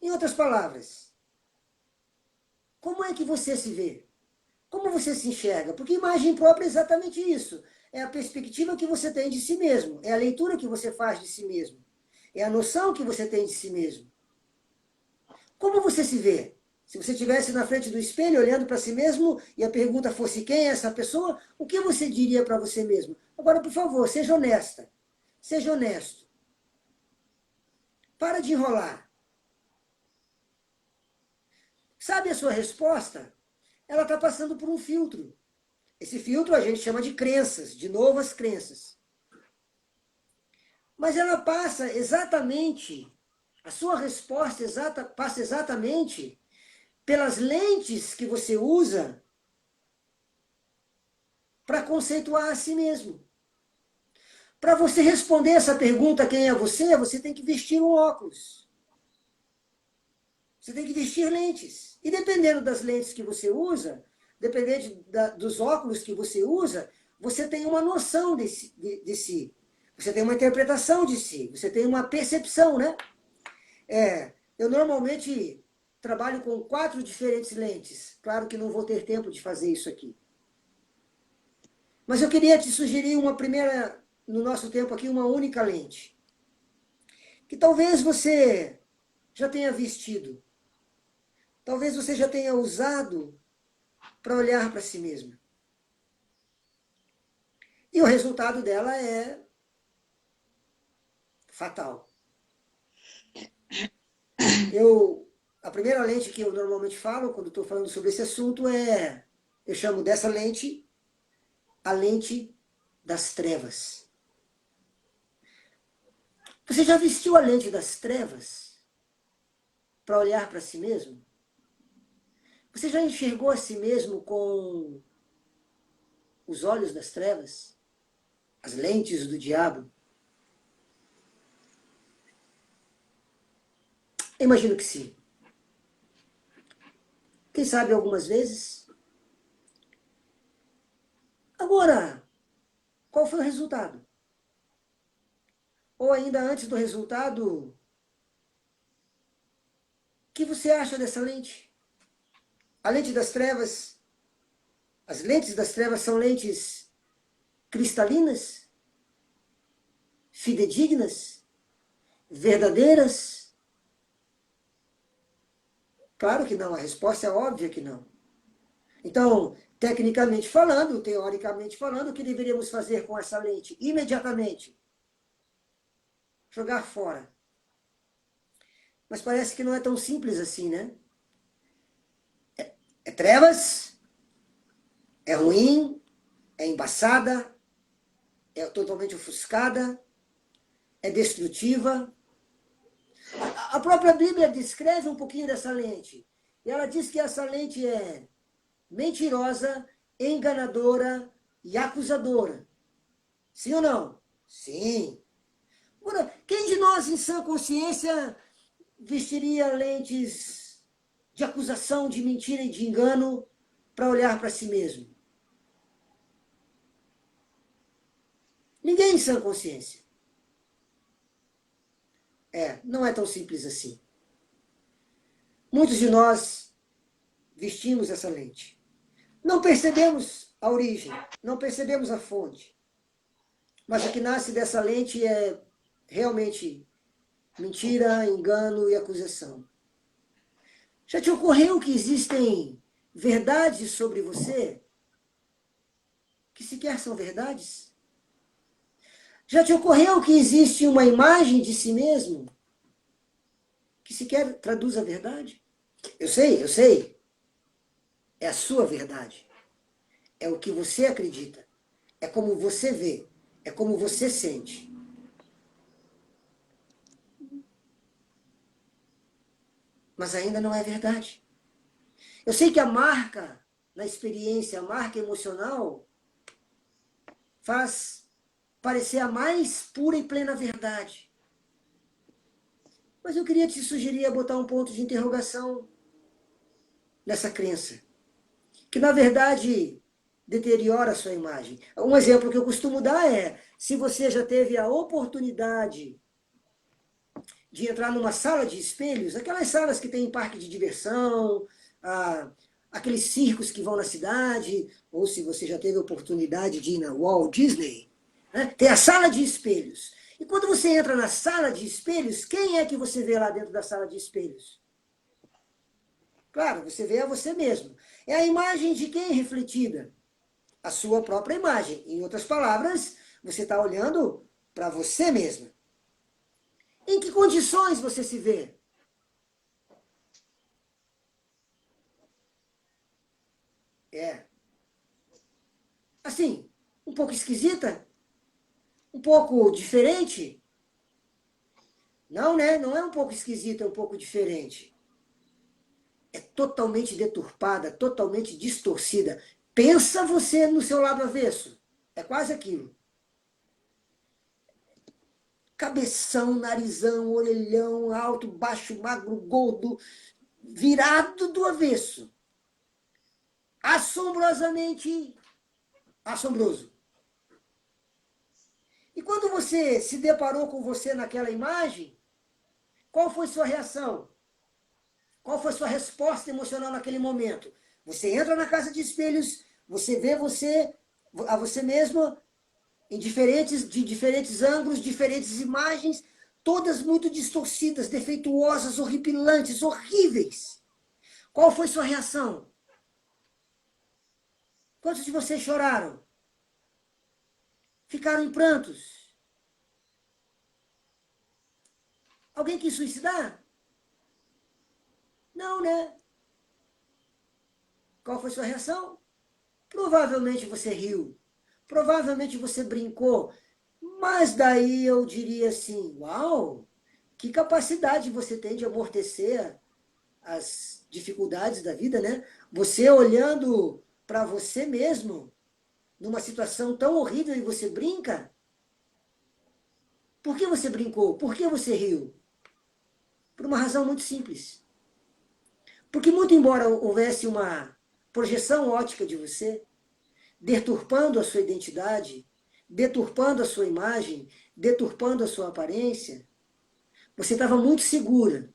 Em outras palavras, como é que você se vê? Como você se enxerga? Porque imagem própria é exatamente isso. É a perspectiva que você tem de si mesmo. É a leitura que você faz de si mesmo. É a noção que você tem de si mesmo. Como você se vê? Se você estivesse na frente do espelho olhando para si mesmo e a pergunta fosse quem é essa pessoa, o que você diria para você mesmo? Agora, por favor, seja honesta. Seja honesto. Para de enrolar. Sabe a sua resposta? Ela está passando por um filtro. Esse filtro a gente chama de crenças, de novas crenças. Mas ela passa exatamente, a sua resposta passa exatamente pelas lentes que você usa para conceituar a si mesmo. Para você responder essa pergunta, quem é você, você tem que vestir um óculos. Você tem que vestir lentes. E dependendo das lentes que você usa, dependendo dos óculos que você usa, você tem uma noção de si. Você tem uma interpretação de si. Você tem uma percepção, né? Eu normalmente trabalho com 4 diferentes lentes. Claro que não vou ter tempo de fazer isso aqui. Mas eu queria te sugerir uma primeira, no nosso tempo aqui, uma única lente. Que talvez você já tenha vestido. Talvez você já tenha usado para olhar para si mesmo. E o resultado dela é fatal. A primeira lente que eu normalmente falo, quando estou falando sobre esse assunto, eu chamo dessa lente a lente das trevas. Você já vestiu a lente das trevas para olhar para si mesmo? Você já enxergou a si mesmo com os olhos das trevas? As lentes do diabo? Eu imagino que sim. Quem sabe algumas vezes? Agora, qual foi o resultado? Ou ainda antes do resultado, o que você acha dessa lente? A lente das trevas, as lentes das trevas são lentes cristalinas, fidedignas, verdadeiras? Claro que não, a resposta é óbvia que não. Então, tecnicamente falando, teoricamente falando, o que deveríamos fazer com essa lente? Imediatamente. Jogar fora. Mas parece que não é tão simples assim, né? É trevas, é ruim, é embaçada, é totalmente ofuscada, é destrutiva. A própria Bíblia descreve um pouquinho dessa lente. E ela diz que essa lente é mentirosa, enganadora e acusadora. Sim ou não? Sim. Agora, quem de nós, em sã consciência, vestiria lentes de acusação, de mentira e de engano para olhar para si mesmo? Ninguém em sã consciência. Não é tão simples assim. Muitos de nós vestimos essa lente. Não percebemos a origem, não percebemos a fonte. Mas o que nasce dessa lente é realmente mentira, engano e acusação. Já te ocorreu que existem verdades sobre você que sequer são verdades? Já te ocorreu que existe uma imagem de si mesmo que sequer traduz a verdade? Eu sei. É a sua verdade. É o que você acredita. É como você vê. É como você sente. Mas ainda não é verdade. Eu sei que a marca na experiência, a marca emocional, faz parecer a mais pura e plena verdade. Mas eu queria te sugerir a botar um ponto de interrogação nessa crença, que na verdade deteriora a sua imagem. Um exemplo que eu costumo dar é, se você já teve a oportunidade de entrar numa sala de espelhos, aquelas salas que tem em parque de diversão, aqueles circos que vão na cidade, ou se você já teve a oportunidade de ir na Walt Disney, né? Tem a sala de espelhos. E quando você entra na sala de espelhos, quem é que você vê lá dentro da sala de espelhos? Claro, você vê a você mesmo. É a imagem de quem refletida? A sua própria imagem. Em outras palavras, você está olhando para você mesma. Em que condições você se vê? É. Assim, um pouco esquisita? Um pouco diferente? Não, né? Não é um pouco esquisita, é um pouco diferente. É totalmente deturpada, totalmente distorcida. Pensa você no seu lado avesso. É quase aquilo. Cabeção, narizão, orelhão, alto, baixo, magro, gordo, virado do avesso. Assombrosamente assombroso. E quando você se deparou com você naquela imagem, qual foi sua reação? Qual foi sua resposta emocional naquele momento? Você entra na casa de espelhos, você vê a você mesmo de diferentes ângulos, diferentes imagens, todas muito distorcidas, defeituosas, horripilantes, horríveis. Qual foi sua reação? Quantos de vocês choraram? Ficaram em prantos? Alguém quis suicidar? Não, né? Qual foi sua reação? Provavelmente você riu. Provavelmente você brincou. Mas daí eu diria assim, uau, que capacidade você tem de amortecer as dificuldades da vida, né? Você olhando para você mesmo, numa situação tão horrível e você brinca? Por que você brincou? Por que você riu? Por uma razão muito simples. Porque muito embora houvesse uma projeção ótica de você, deturpando a sua identidade, deturpando a sua imagem, deturpando a sua aparência, você estava muito segura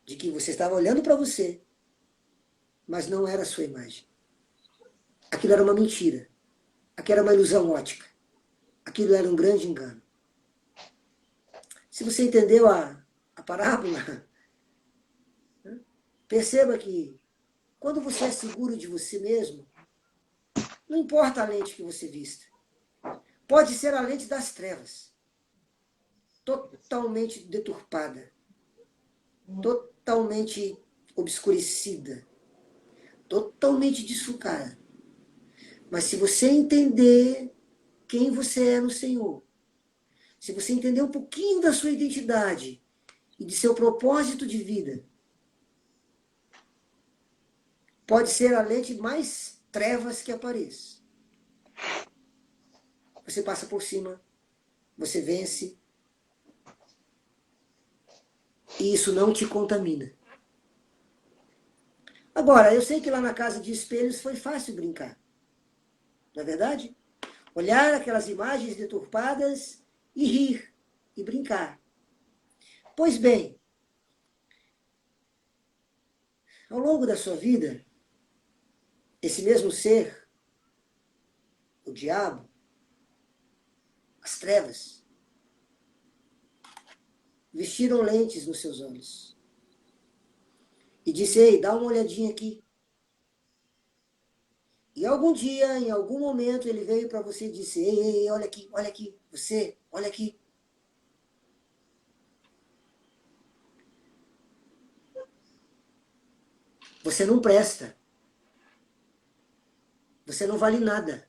de que você estava olhando para você, mas não era a sua imagem. Aquilo era uma mentira. Aquilo era uma ilusão ótica. Aquilo era um grande engano. Se você entendeu a parábola, perceba que quando você é seguro de você mesmo, não importa a lente que você vista. Pode ser a lente das trevas, totalmente deturpada, totalmente obscurecida, totalmente desfocada. Mas se você entender quem você é no Senhor, se você entender um pouquinho da sua identidade e de seu propósito de vida, pode ser a lente mais trevas que apareça. Você passa por cima, você vence, e isso não te contamina. Agora, eu sei que lá na casa de espelhos foi fácil brincar. Não é verdade? Olhar aquelas imagens deturpadas e rir, e brincar. Pois bem, Ao longo da sua vida, esse mesmo ser, o diabo, as trevas, vestiram lentes nos seus olhos. E disse, ei, dá uma olhadinha aqui. E algum dia, em algum momento, ele veio para você e disse, ei, olha aqui, você, olha aqui. Você não presta. Você não vale nada.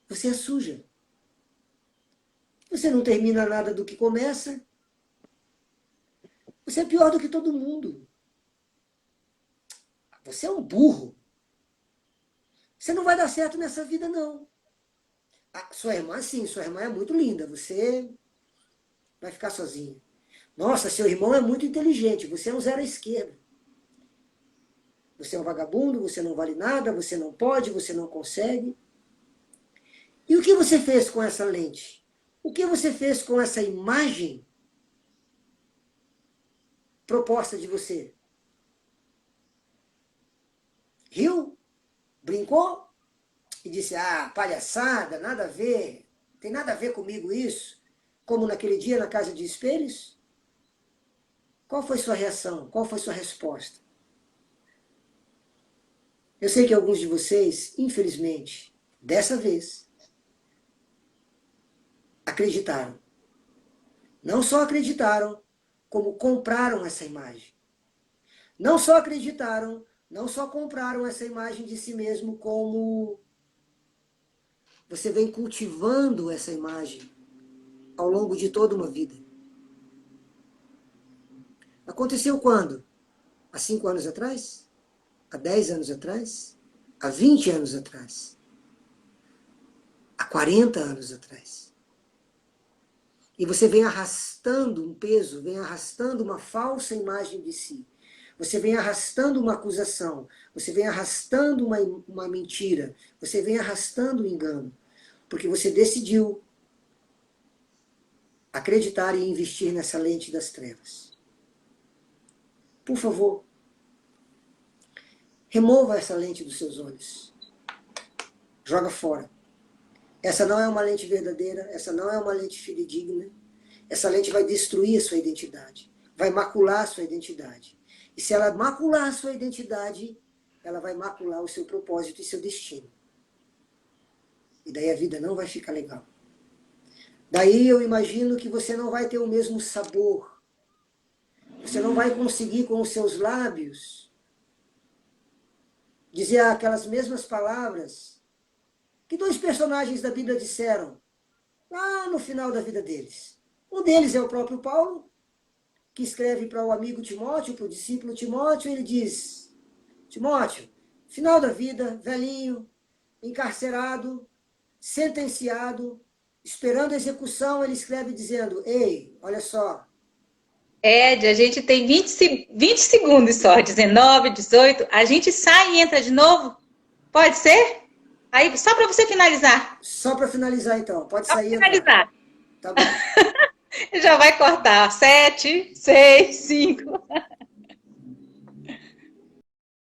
Você é suja. Você não termina nada do que começa. Você é pior do que todo mundo. Você é um burro. Você não vai dar certo nessa vida, não. Sua irmã, sim, sua irmã é muito linda. Você vai ficar sozinha. Nossa, seu irmão é muito inteligente. Você é um zero à esquerda. Você é um vagabundo, você não vale nada, você não pode, você não consegue. E o que você fez com essa lente? O que você fez com essa imagem proposta de você? Riu? Brincou? E disse, palhaçada, nada a ver. Tem nada a ver comigo isso? Como naquele dia na casa de espelhos? Qual foi sua reação? Qual foi sua resposta? Eu sei que alguns de vocês, infelizmente, dessa vez, acreditaram. Não só acreditaram, como compraram essa imagem. Não só acreditaram, não só compraram essa imagem de si mesmo, como você vem cultivando essa imagem ao longo de toda uma vida. Aconteceu quando? Há 5 anos atrás? Há 10 anos atrás? Há 20 anos atrás? Há 40 anos atrás? E você vem arrastando um peso, vem arrastando uma falsa imagem de si. Você vem arrastando uma acusação, você vem arrastando uma mentira, você vem arrastando um engano, porque você decidiu acreditar e investir nessa lente das trevas. Por favor, remova essa lente dos seus olhos. Joga fora. Essa não é uma lente verdadeira, essa não é uma lente fidedigna. Essa lente vai destruir a sua identidade, vai macular a sua identidade. E se ela macular a sua identidade, ela vai macular o seu propósito e seu destino. E daí a vida não vai ficar legal. Daí eu imagino que você não vai ter o mesmo sabor. Você não vai conseguir com os seus lábios dizer aquelas mesmas palavras que 2 personagens da Bíblia disseram lá no final da vida deles. Um deles é o próprio Paulo, que escreve para o amigo Timóteo, para o discípulo Timóteo, ele diz, Timóteo, final da vida, velhinho, encarcerado, sentenciado, esperando a execução, ele escreve dizendo, ei, olha só. Ed, a gente tem 20 segundos só, 19, 18, a gente sai e entra de novo? Pode ser? Aí, só para você finalizar. Só para finalizar, então. Pode Só sair. Finalizar. Tá bom. Já vai cortar. 7, 6, 5.